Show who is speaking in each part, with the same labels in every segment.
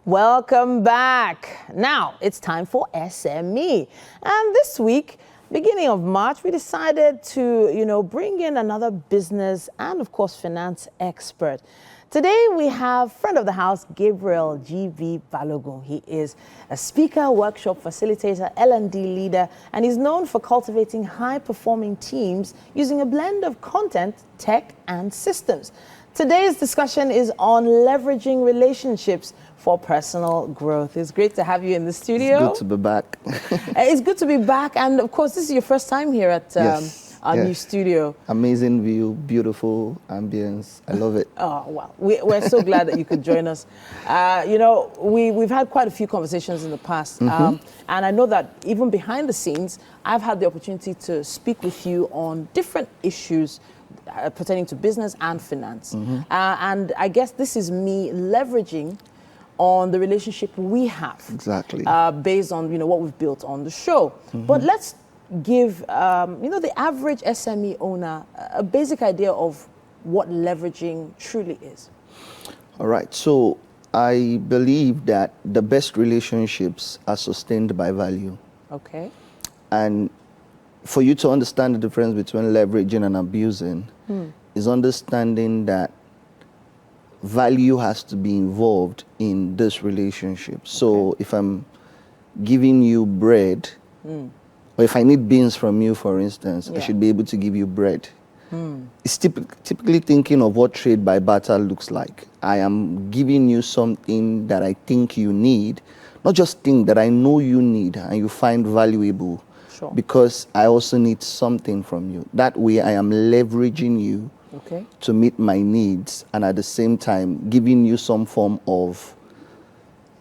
Speaker 1: Welcome back. Now it's time for SME. And this week, beginning of March, we decided to, bring in another business and, of course, finance expert. Today, we have friend of the house, Gabriel G.V. Balogun. He is a speaker, workshop facilitator, L&D leader, and he's known for cultivating high-performing teams using a blend of content, tech, and systems. Today's discussion is on leveraging relationships for personal growth. It's great to have you in the studio.
Speaker 2: It's good to be back.
Speaker 1: It's good to be back. And of course, this is your first time here at our new studio.
Speaker 2: Amazing view, beautiful ambience. I love it.
Speaker 1: Oh, wow. We're so glad that you could join us. We've had quite a few conversations in the past. And I know that even behind the scenes, I've had the opportunity to speak with you on different issues pertaining to business and finance. And I guess this is me leveraging on the relationship we have.
Speaker 2: Exactly.
Speaker 1: Based on, what we've built on the show. But let's give, the average SME owner a basic idea of what leveraging truly is.
Speaker 2: All right. So I believe that the best relationships are sustained by value.
Speaker 1: Okay.
Speaker 2: And for you to understand the difference between leveraging and abusing is understanding that value has to be involved in this relationship. So if I'm giving you bread, or if I need beans from you, for instance, I should be able to give you bread. It's typically thinking of what trade by barter looks like. I am giving you something that I think you need, not just think that I know you need and you find valuable, because I also need something from you. That way I am leveraging you to meet my needs, and at the same time giving you some form of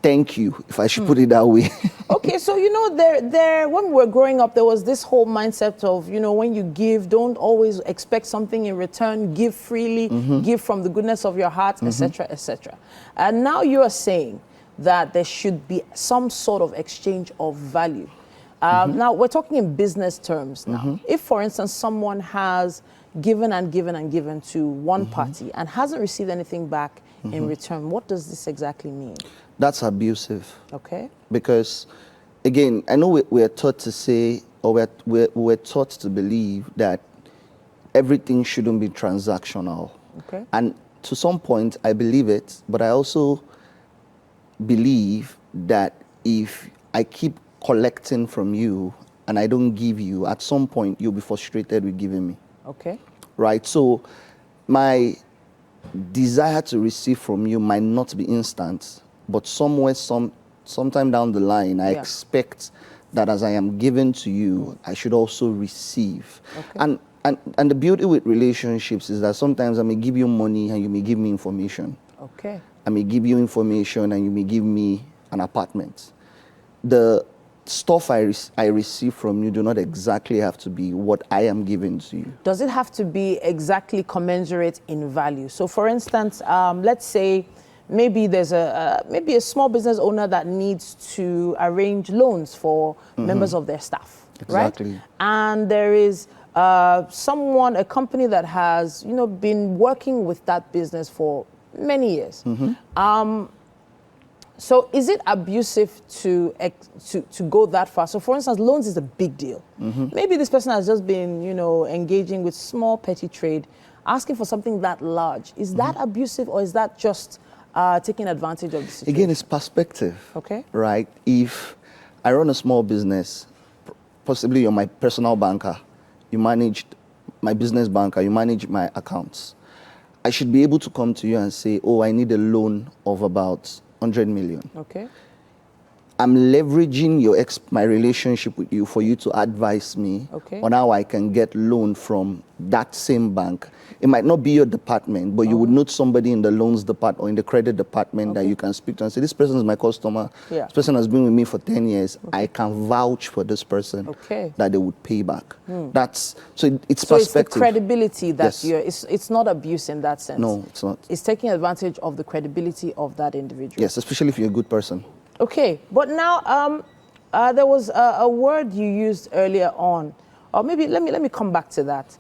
Speaker 2: thank you, if I should put it that way.
Speaker 1: Okay, so there when we were growing up, there was this whole mindset of, when you give, don't always expect something in return, give freely, give from the goodness of your heart, etc., etc. And now you are saying that there should be some sort of exchange of value. Now, we're talking in business terms now. If, for instance, someone has given and given and given to one party and hasn't received anything back in return, what does this exactly mean?
Speaker 2: That's abusive.
Speaker 1: Okay.
Speaker 2: Because, again, I know we're taught to say, or we're taught to believe that everything shouldn't be transactional.
Speaker 1: Okay.
Speaker 2: And to some point, I believe it, but I also believe that if I keep collecting from you and I don't give you, at some point you'll be frustrated with giving me.
Speaker 1: Okay.
Speaker 2: Right? So my desire to receive from you might not be instant, but somewhere, sometime down the line, I expect that as I am given to you, I should also receive. Okay. And the beauty with relationships is that sometimes I may give you money and you may give me information.
Speaker 1: Okay.
Speaker 2: I may give you information and you may give me an apartment. The stuff I receive from you do not exactly have to be what I am giving to you.
Speaker 1: Does it have to be exactly commensurate in value? So, for instance, let's say maybe there's a small business owner that needs to arrange loans for members of their staff,
Speaker 2: exactly.
Speaker 1: Right? And there is a company that has been working with that business for many years. So is it abusive to go that far? So, for instance, loans is a big deal. Maybe this person has just been, engaging with small petty trade, asking for something that large. Is that abusive, or is that just taking advantage of the situation?
Speaker 2: Again, it's perspective.
Speaker 1: Okay.
Speaker 2: Right? If I run a small business, possibly you're my personal banker, you managed my business banker, you manage my accounts, I should be able to come to you and say, oh, I need a loan of about 100 million.
Speaker 1: Okay.
Speaker 2: I'm leveraging my relationship with you for you to advise me on how I can get loan from that same bank. It might not be your department, but you would know somebody in the loans department or in the credit department that you can speak to and say, this person is my customer. This person has been with me for 10 years. I can vouch for this person that they would pay back. It's perspective.
Speaker 1: So it's the credibility that it's not abuse in that sense.
Speaker 2: No, it's not.
Speaker 1: It's taking advantage of the credibility of that individual.
Speaker 2: Yes, especially if you're a good person.
Speaker 1: Okay, but now there was a word you used earlier on, or maybe let me come back to that.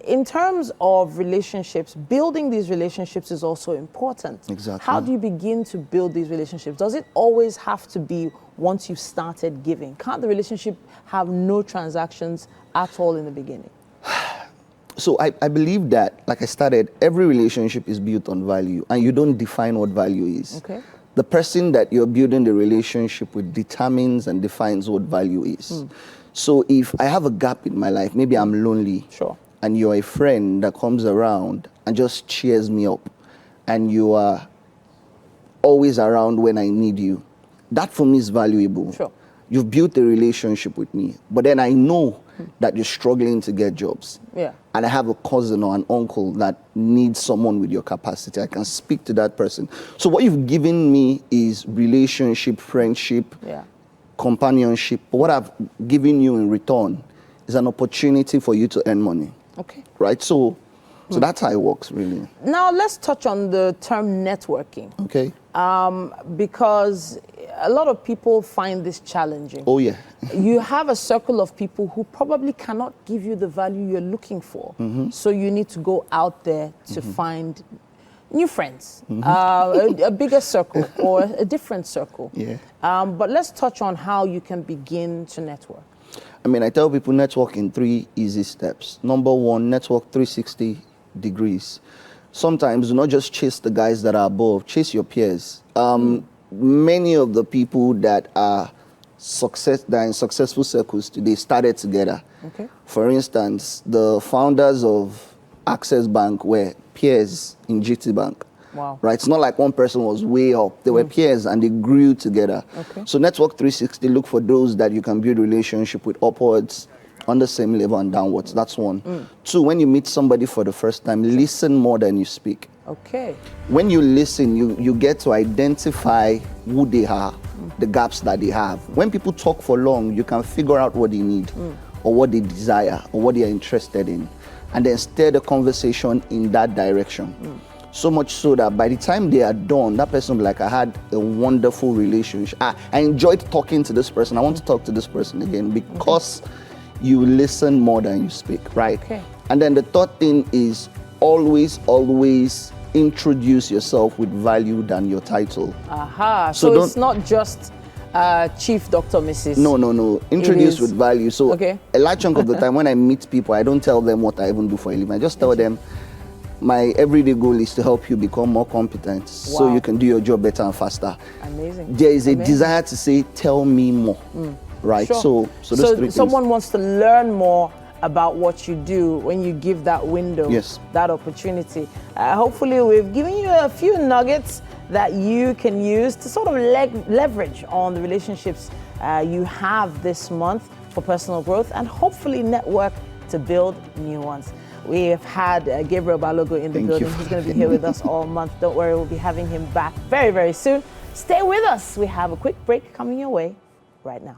Speaker 1: in terms of relationships, building these relationships is also important.
Speaker 2: Exactly.
Speaker 1: How do you begin to build these relationships? Does it always have to be once you've started giving? Can't the relationship have no transactions at all in the beginning?
Speaker 2: So I believe that, like I started, every relationship is built on value, and you don't define what value is.
Speaker 1: Okay.
Speaker 2: The person that you're building the relationship with determines and defines what value is. So if I have a gap in my life, maybe I'm lonely,
Speaker 1: Sure.
Speaker 2: and you're a friend that comes around and just cheers me up, and you are always around when I need you, that for me is valuable.
Speaker 1: Sure.
Speaker 2: You've built a relationship with me, but then I know that you're struggling to get jobs.
Speaker 1: Yeah.
Speaker 2: And I have a cousin or an uncle that needs someone with your capacity. I can speak to that person. So what you've given me is relationship, friendship,
Speaker 1: Yeah.
Speaker 2: companionship. But what I've given you in return is an opportunity for you to earn money.
Speaker 1: Okay.
Speaker 2: Right? So that's how it works, really.
Speaker 1: Now let's touch on the term networking.
Speaker 2: Okay?
Speaker 1: Because a lot of people find this challenging.
Speaker 2: Oh, yeah.
Speaker 1: You have a circle of people who probably cannot give you the value you're looking for. So you need to go out there to find new friends, a bigger circle or a different circle.
Speaker 2: Yeah.
Speaker 1: But let's touch on how you can begin to network.
Speaker 2: I mean, I tell people network in 3 easy steps. Number 1, network 360 degrees. Sometimes do not just chase the guys that are above, chase your peers. Many of the people that are in successful circles today started together.
Speaker 1: Okay.
Speaker 2: For instance, the founders of Access Bank were peers in GT Bank.
Speaker 1: Wow.
Speaker 2: Right? It's not like one person was way up. They were peers and they grew together.
Speaker 1: Okay.
Speaker 2: So Network 360, look for those that you can build relationship with upwards, on the same level and downwards. That's 1. 2, when you meet somebody for the first time, listen more than you speak.
Speaker 1: Okay.
Speaker 2: When you listen, you get to identify who they are, the gaps that they have. When people talk for long, you can figure out what they need or what they desire or what they are interested in, and then steer the conversation in that direction. So much so that by the time they are done, that person will be like, I had a wonderful relationship. I enjoyed talking to this person. I want to talk to this person again, because you listen more than you speak, right?
Speaker 1: Okay.
Speaker 2: And then the third thing is always introduce yourself with value than your title.
Speaker 1: Aha.
Speaker 2: So
Speaker 1: So it's not just Chief Dr. Mrs.
Speaker 2: No. Introduce with value. So
Speaker 1: Okay.
Speaker 2: a large chunk of the time when I meet people, I don't tell them what I even do for a living. I just tell them my everyday goal is to help you become more competent so
Speaker 1: Wow.
Speaker 2: you can do your job better and faster.
Speaker 1: Amazing.
Speaker 2: There is a
Speaker 1: Amazing.
Speaker 2: desire to say, tell me more. Right?
Speaker 1: Sure.
Speaker 2: So those 3 things.
Speaker 1: Someone wants to learn more about what you do when you give that window,
Speaker 2: Yes.
Speaker 1: that opportunity. Hopefully we've given you a few nuggets that you can use to sort of leverage on the relationships you have this month for personal growth, and hopefully network to build new ones. We have had Gabriel Balogo in the
Speaker 2: Thank
Speaker 1: building.
Speaker 2: you for
Speaker 1: He's going to be
Speaker 2: having
Speaker 1: here
Speaker 2: me.
Speaker 1: with us all month. Don't worry, we'll be having him back very, very soon. Stay with us. We have a quick break coming your way right now.